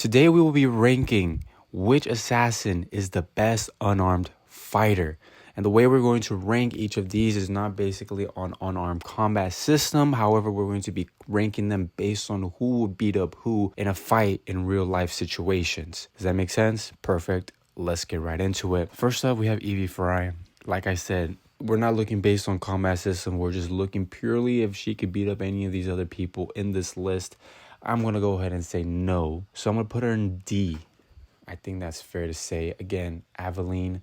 Today we will be ranking which assassin is the best unarmed fighter. And the way we're going to rank each of these is not basically on unarmed combat system. However, we're going to be ranking them based on who would beat up who in a fight in real life situations. Does that make sense? Perfect. Let's get right into it. First up, we have Evie. Like I said, we're not looking based on combat system. We're just looking purely if she could beat up any of these other people in this list. I'm going to go ahead and say no. So I'm going to put her in D. I think that's fair to say. Again, Aveline,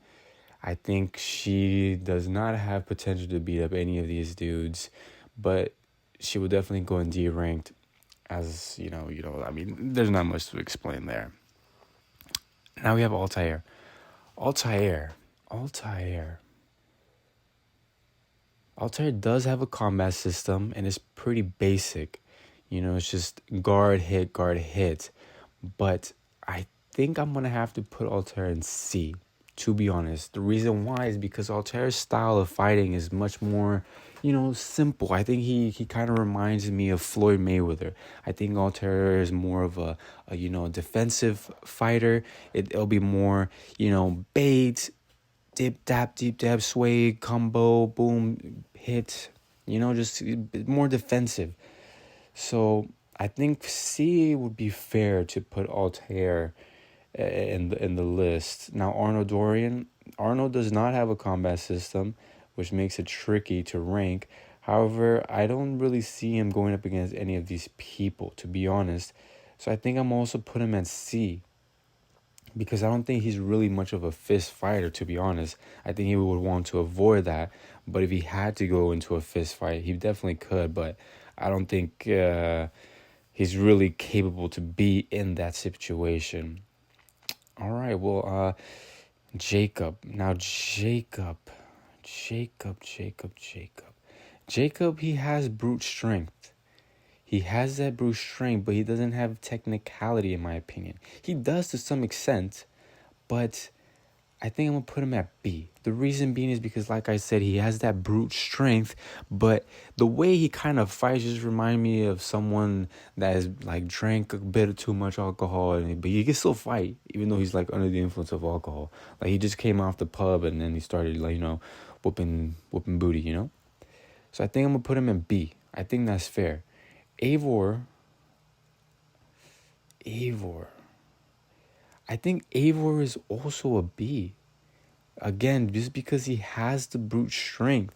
I think she does not have potential to beat up any of these dudes, but she would definitely go in D ranked. As I mean, there's not much to explain there. Now we have Altair. Altair does have a combat system, and it's pretty basic. It's just guard, hit. But I think I'm going to have to put Altair in C, to be honest. The reason why is because Altair's style of fighting is much more, simple. I think he kind of reminds me of Floyd Mayweather. I think Altair is more of a defensive fighter. It'll be more, bait, deep dab, sway, combo, boom, hit, just more defensive. So I think C would be fair to put Altair in the list. Now Arno does not have a combat system, which makes it tricky to rank. However, I don't really see him going up against any of these people, to be honest. So I think I'm also put him at C, because I don't think he's really much of a fist fighter, to be honest. I think he would want to avoid that. But if he had to go into a fist fight, he definitely could. But I don't think he's really capable to be in that situation. All right, well, Jacob. Now, Jacob, he has brute strength. He has that brute strength, but he doesn't have technicality, in my opinion. He does to some extent, but I think I'm going to put him at B. The reason being is because, like I said, he has that brute strength, but the way he kind of fights just reminds me of someone that has, drank a bit of too much alcohol, but he can still fight, even though he's, under the influence of alcohol. He just came off the pub, and then he started, whooping booty, So I think I'm going to put him in B. I think that's fair. Eivor. I think Eivor is also a B. Again, just because he has the brute strength.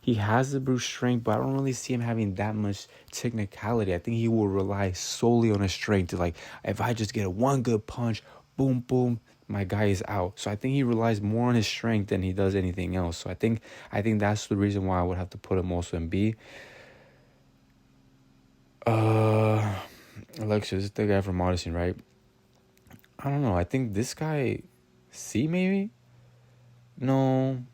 But I don't really see him having that much technicality. I think he will rely solely on his strength to, if I just get one good punch, boom, boom, my guy is out. So I think he relies more on his strength than he does anything else. So I think that's the reason why I would have to put him also in B. Alexio, this is the guy from Odyssey, right? I don't know. I think this guy, C maybe? No.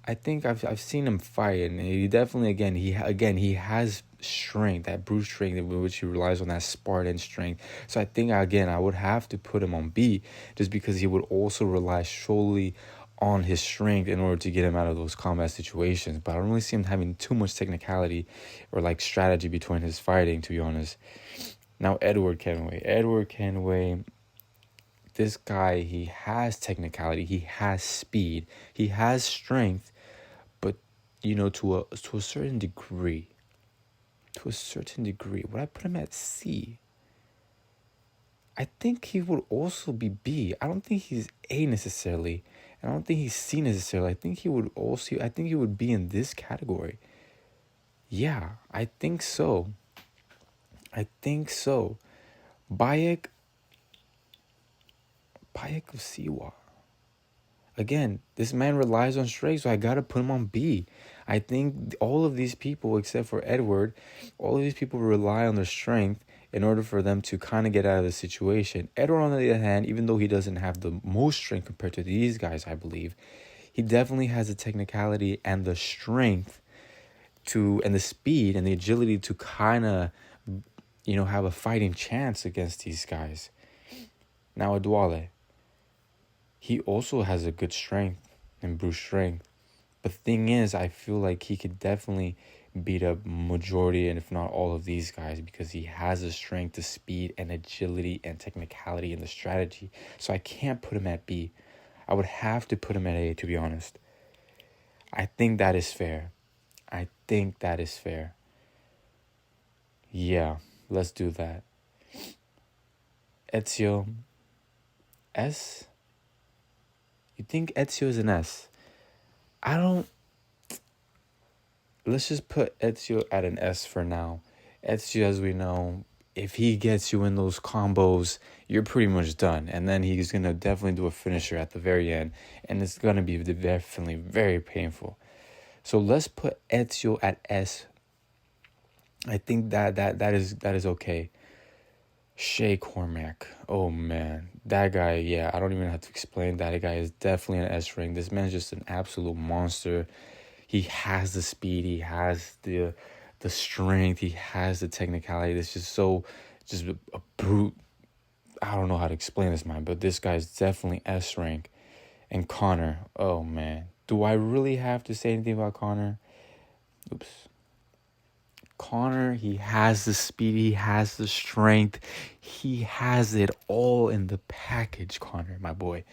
I think I've seen him fight, and he definitely he has strength, that brute strength in which he relies on that Spartan strength. So I think I would have to put him on B, just because he would also rely solely on his strength in order to get him out of those combat situations. But I don't really see him having too much technicality or strategy between his fighting, to be honest. Now Edward Kenway, this guy, he has technicality, he has speed, he has strength, but to a certain degree. Would I put him at C? I think he would also be B. I don't think he's A necessarily. I don't think he's C necessarily. I think he would be in this category. Yeah, I think so. Bayek of Siwa. Again, this man relies on strength, so I gotta put him on B. I think all of these people, except for Edward, all of these people rely on their strength in order for them to kind of get out of the situation. Edward, on the other hand, even though he doesn't have the most strength compared to these guys, I believe, he definitely has the technicality and the strength and the speed and the agility to kind of, have a fighting chance against these guys. Now, Adewale, he also has a good strength and brute strength. But the thing is, I feel like he could definitely beat up majority and if not all of these guys because he has the strength, the speed, and agility and technicality and the strategy. So I can't put him at B. I would have to put him at A, to be honest. I think that is fair. Yeah, let's do that. Ezio, S? You think Ezio is an S? Let's just put Ezio at an S for now. Ezio, as we know, if he gets you in those combos, you're pretty much done. And then he's going to definitely do a finisher at the very end. And it's going to be definitely very painful. So let's put Ezio at S. I think that is okay. Shay Cormac. Oh, man. That guy, yeah, I don't even have to explain. That guy is definitely an S ring. This man's just an absolute monster. He has the speed. He has the strength. He has the technicality. It's just a brute. I don't know how to explain this, man, but this guy's definitely S rank. And Connor, oh, man. Do I really have to say anything about Connor? Oops. Connor, he has the speed, he has the strength, he has it all in the package, Connor, my boy.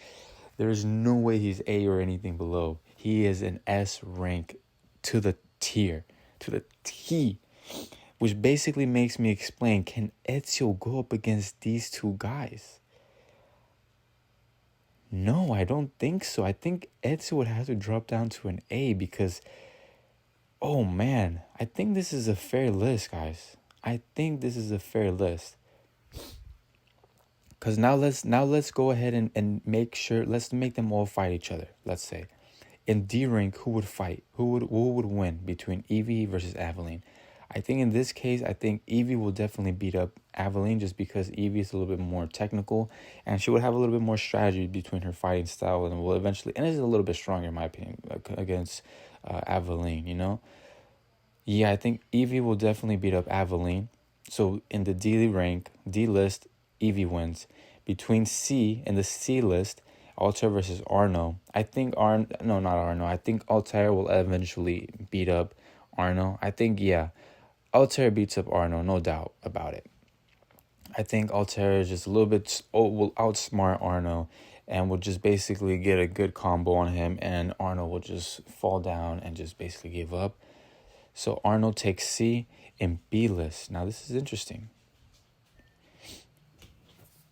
There's no way he's A or anything below. He is an S rank to the tier, to the T, which basically makes me explain, can Ezio go up against these two guys? No, I don't think so. I think Ezio would have to drop down to an A because... oh, man. I think this is a fair list, guys. I think this is a fair list. Because now let's go ahead and make sure... let's make them all fight each other, let's say. In D rank, who would fight? Who would win between Evie versus Aveline? I think in this case, I think Evie will definitely beat up Aveline just because Evie is a little bit more technical and she would have a little bit more strategy between her fighting style and will eventually... and is a little bit stronger, in my opinion, against Aveline, you know? Yeah, I think Evie will definitely beat up Aveline. So in the D rank, D list, Evie wins. Between C and the C list, Altair versus Arno. I think not Arno. I think Altair will eventually beat up Arno. I think, yeah, Altair beats up Arno, no doubt about it. I think Altair is just a little bit, will outsmart Arno and will just basically get a good combo on him and Arno will just fall down and just basically give up. So Arno takes C in B list. Now this is interesting.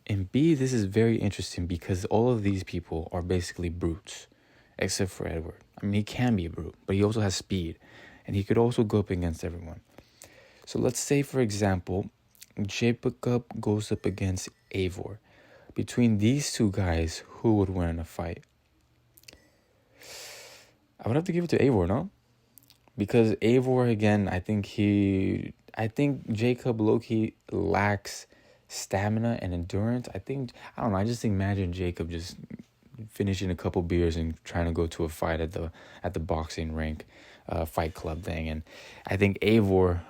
In B, this is very interesting because all of these people are basically brutes, except for Edward. I mean, he can be a brute, but he also has speed, and he could also go up against everyone. So let's say, for example, Jacob goes up against Eivor. Between these two guys, who would win in a fight? I would have to give it to Eivor, no? Because Eivor, again, I think Jacob low-key lacks stamina and endurance. I don't know, I just imagine Jacob just finishing a couple beers and trying to go to a fight at the boxing rink, fight club thing. And I think Eivor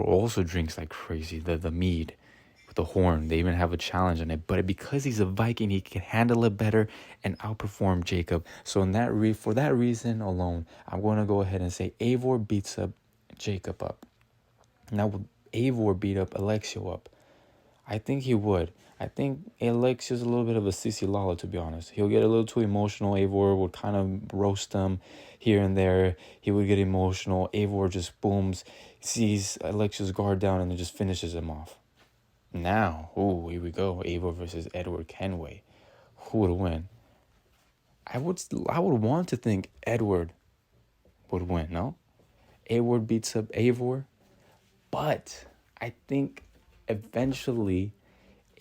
also drinks like crazy, the mead with the horn. They even have a challenge on it. But because he's a Viking, he can handle it better and outperform Jacob. So for that reason alone, I'm going to go ahead and say Eivor beats up Jacob up. Now, would Eivor beat up Alexio up? I think he would. I think Alexio's a little bit of a sissy lala, to be honest. He'll get a little too emotional. Eivor would kind of roast him here and there. He would get emotional. Eivor just booms, sees Alexio's guard down, and then just finishes him off. Now, here we go. Eivor versus Edward Kenway. Who would win? I would want to think Edward would win, no? Edward beats up Eivor. But I think eventually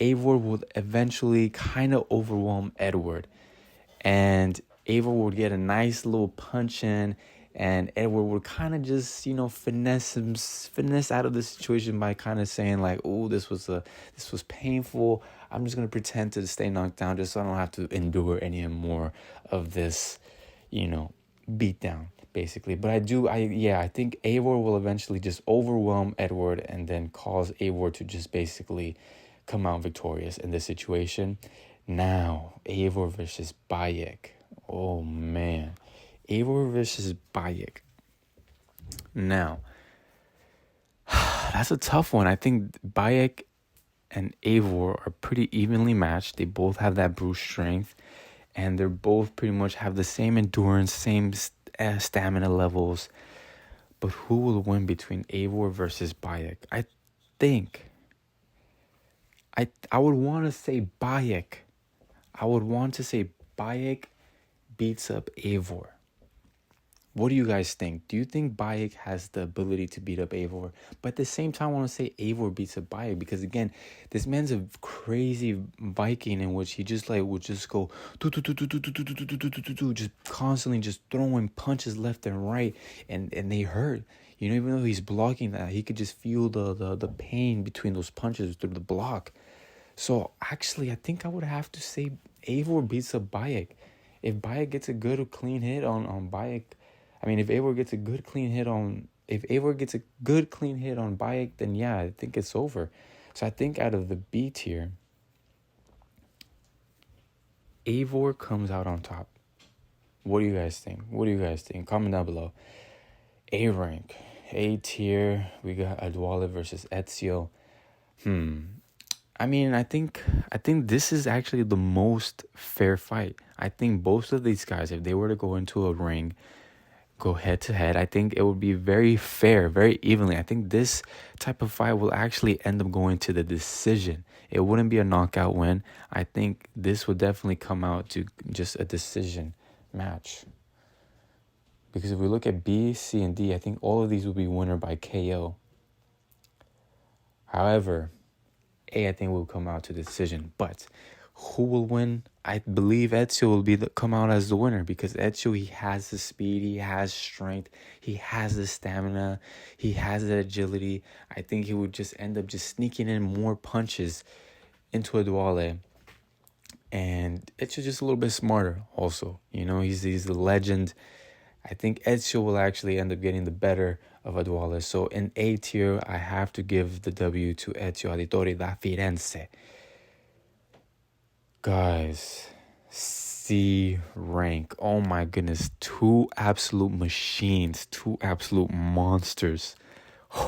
Eivor would eventually kind of overwhelm Edward. And Eivor would get a nice little punch in. And Edward would kind of just, finesse out of the situation by kind of saying like, "Oh, this was painful. I'm just gonna pretend to stay knocked down just so I don't have to endure any more of this, beat down, basically." But I think Eivor will eventually just overwhelm Edward and then cause Eivor to just basically come out victorious in this situation. Now, Eivor versus Bayek. Oh man. Eivor versus Bayek. Now, that's a tough one. I think Bayek and Eivor are pretty evenly matched. They both have that brute strength, and they're both pretty much have the same endurance, same stamina levels. But who will win between Eivor versus Bayek? I think I would want to say Bayek. I would want to say Bayek beats up Eivor. What do you guys think? Do you think Bayek has the ability to beat up Eivor? But at the same time, I want to say Eivor beats up Bayek because again, this man's a crazy Viking in which he just like would just go just constantly just throwing punches left and right, and they hurt. You know, even though he's blocking that, he could just feel the pain between those punches through the block. So actually, I think I would have to say Eivor beats up Bayek. If Bayek gets a good clean hit on Bayek. I mean, if Eivor gets a good clean hit on Bayek, then yeah, I think it's over. So I think out of the B tier, Eivor comes out on top. What do you guys think? Comment down below. A rank, A tier, we got Adewale versus Ezio. I mean, I think this is actually the most fair fight. I think both of these guys, if they were to go into a ring, go head to head, I think it would be very fair, very evenly. I think this type of fight will actually end up going to the decision. It wouldn't be a knockout win. I think this would definitely come out to just a decision match. Because if we look at B, C, and D, I think all of these will be winner by KO. However, A, I think will come out to decision. But who will win? I believe Ezio will come out as the winner because Ezio, he has the speed, he has strength, he has the stamina, he has the agility. I think he would just end up just sneaking in more punches into Adewale. And Ezio just a little bit smarter also. You know, he's the legend. I think Ezio will actually end up getting the better of Adewale. So in A tier, I have to give the W to Ezio Auditore da Firenze. Guys, C rank. Oh my goodness. Two absolute machines. Two absolute monsters.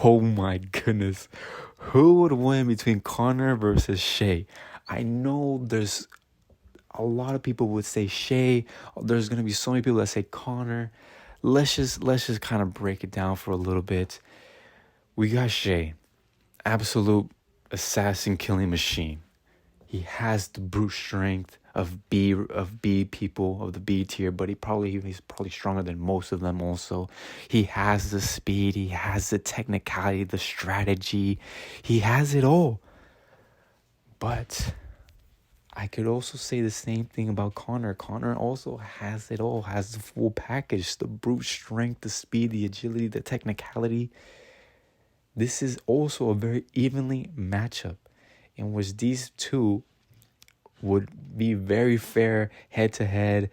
Oh my goodness. Who would win between Connor versus Shay? I know there's a lot of people would say Shay. There's going to be so many people that say Connor. Let's just kind of break it down for a little bit. We got Shay. Absolute assassin killing machine. He has the brute strength of B people of the B tier, but he's probably stronger than most of them also. He has the speed, he has the technicality, the strategy. He has it all. But I could also say the same thing about Connor. Connor also has it all, has the full package, the brute strength, the speed, the agility, the technicality. This is also a very evenly matchup in which these two would be very fair head to head,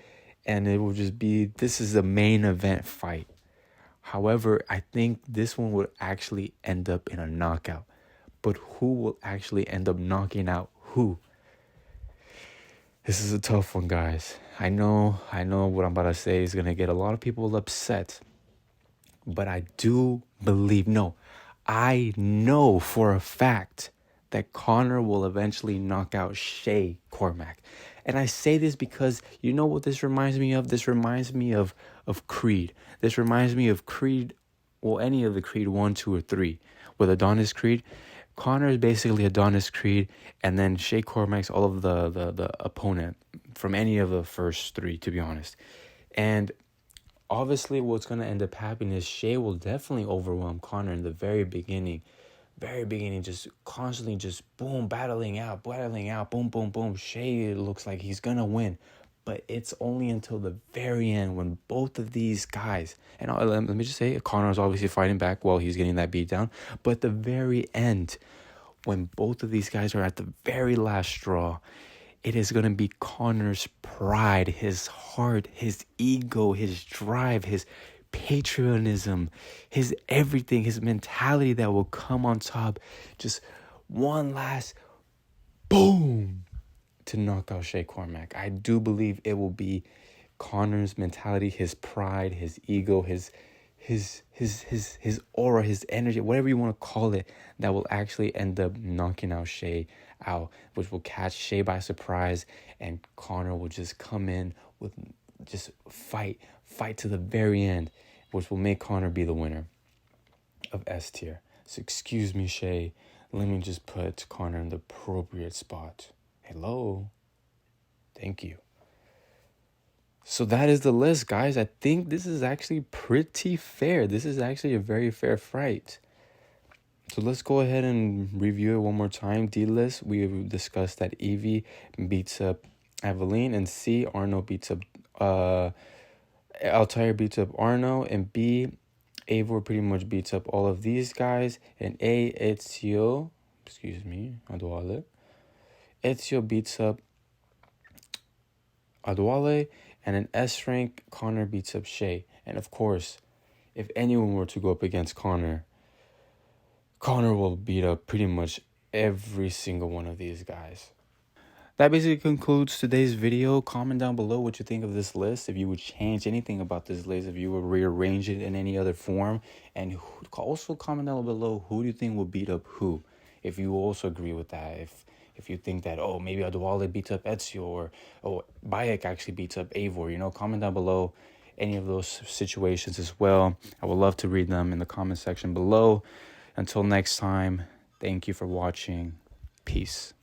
and it will just be, this is a main event fight. However, I think this one would actually end up in a knockout. But who will actually end up knocking out who? This is a tough one, guys. I know what I'm about to say is going to get a lot of people upset. But I know for a fact that Connor will eventually knock out Shay Cormac. And I say this because you know what this reminds me of? This reminds me of Creed. This reminds me of Creed, well, any of the Creed 1, 2, or 3. With Adonis Creed, Connor is basically Adonis Creed, and then Shay Cormac's all of the opponent from any of the first 3, to be honest. And obviously what's going to end up happening is Shay will definitely overwhelm Connor in the very beginning, just constantly just boom, battling out, boom, boom, boom. Shay looks like he's going to win. But it's only until the very end when both of these guys, and let me just say, Connor's obviously fighting back while he's getting that beat down. But the very end, when both of these guys are at the very last straw, it is going to be Connor's pride, his heart, his ego, his drive, his patriotism, his everything, his mentality that will come on top. Just one last boom to knock out Shay Cormac. I do believe it will be Connor's mentality, his pride, his ego, his his aura, his energy, whatever you want to call it, that will actually end up knocking out Shay out, which will catch Shay by surprise, and Connor will just come in with just fight to the very end, which will make Connor be the winner of S tier. So excuse me, Shay. Let me just put Connor in the appropriate spot. Hello. Thank you. So that is the list, guys. I think this is actually pretty fair. This is actually a very fair fight. So let's go ahead and review it one more time. D list, we discussed that Evie beats up Aveline, and C, Arno beats up Altair beats up Arno, and B, Eivor pretty much beats up all of these guys, and A, Ezio beats up Adewale, and an S rank, Connor beats up Shay. And of course, if anyone were to go up against Connor will beat up pretty much every single one of these guys. That basically concludes today's video. Comment down below what you think of this list, if you would change anything about this list, if you would rearrange it in any other form, and also comment down below who do you think will beat up who, if you also agree with that, if you think that, oh, maybe Adewale beats up Ezio, or Bayek actually beats up Eivor, comment down below any of those situations as well. I would love to read them in the comment section below. Until next time, thank you for watching. Peace.